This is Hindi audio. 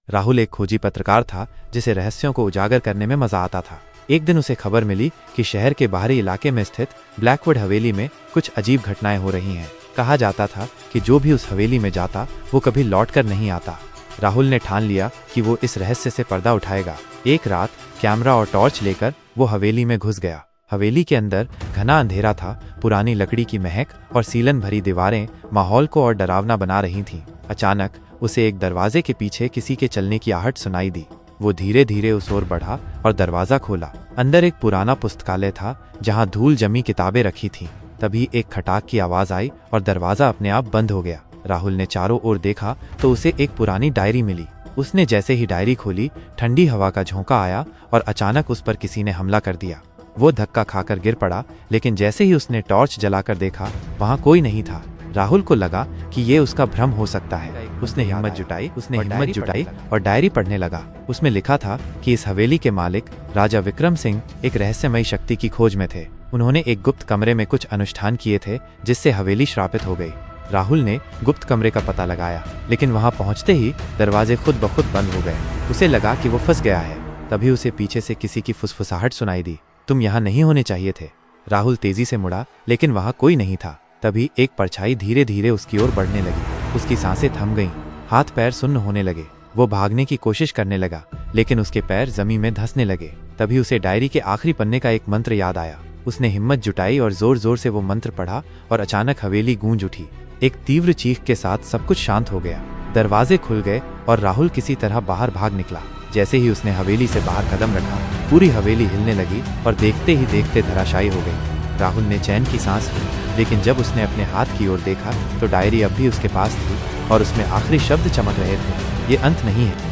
राहुल एक खोजी पत्रकार था जिसे रहस्यों को उजागर करने में मजा आता था। एक दिन उसे खबर मिली कि शहर के बाहरी इलाके में स्थित ब्लैकवुड हवेली में कुछ अजीब घटनाएं हो रही हैं। कहा जाता था कि जो भी उस हवेली में जाता वो कभी लौटकर नहीं आता। राहुल ने ठान लिया कि वो इस रहस्य से पर्दा उठाएगा। एक रात कैमरा और टॉर्च लेकर वो हवेली में घुस गया। हवेली के अंदर घना अंधेरा था। पुरानी लकड़ी की महक और सीलन भरी दीवारें माहौल को और डरावना बना रही थीं। अचानक उसे एक दरवाजे के पीछे किसी के चलने की आहट सुनाई दी। वो धीरे धीरे उस ओर बढ़ा और दरवाजा खोला। अंदर एक पुराना पुस्तकालय था जहां धूल जमी किताबें रखी थीं। तभी एक खटाक की आवाज आई और दरवाजा अपने आप बंद हो गया। राहुल ने चारों ओर देखा तो उसे एक पुरानी डायरी मिली। उसने जैसे ही डायरी खोली, ठंडी हवा का झोंका आया और अचानक उस पर किसी ने हमला कर दिया। वो धक्का खाकर गिर पड़ा, लेकिन जैसे ही उसने टॉर्च जलाकर देखा वहां कोई नहीं था। राहुल को लगा कि ये उसका भ्रम हो सकता है। उसने हिम्मत जुटाई और डायरी पढ़ने लगा। उसमें लिखा था कि इस हवेली के मालिक राजा विक्रम सिंह एक रहस्यमयी शक्ति की खोज में थे। उन्होंने एक गुप्त कमरे में कुछ अनुष्ठान किए थे जिससे हवेली श्रापित हो गई। राहुल ने गुप्त कमरे का पता लगाया, लेकिन वहां पहुंचते ही दरवाजे खुद ब खुद बंद हो गए। उसे लगा कि वो फंस गया है। तभी उसे पीछे से किसी की फुसफुसाहट सुनाई दी। तुम यहाँ नहीं होने चाहिए थे। राहुल तेजी से मुड़ा, लेकिन वहां कोई नहीं था। तभी एक परछाई धीरे धीरे उसकी ओर बढ़ने लगी। उसकी सांसें थम गईं, हाथ पैर सुन्न होने लगे। वो भागने की कोशिश करने लगा, लेकिन उसके पैर जमीन में धंसने लगे। तभी उसे डायरी के आखिरी पन्ने का एक मंत्र याद आया। उसने हिम्मत जुटाई और जोर जोर से वो मंत्र पढ़ा और अचानक हवेली गूंज उठी। एक तीव्र चीख के साथ सब कुछ शांत हो गया। दरवाजे खुल गए और राहुल किसी तरह बाहर भाग निकला। जैसे ही उसने हवेली से बाहर कदम रखा, पूरी हवेली हिलने लगी और देखते ही देखते धराशायी हो गई। राहुल ने चैन की सांस ली, लेकिन जब उसने अपने हाथ की ओर देखा तो डायरी अब भी उसके पास थी और उसमें आखिरी शब्द चमक रहे थे, ये अंत नहीं है।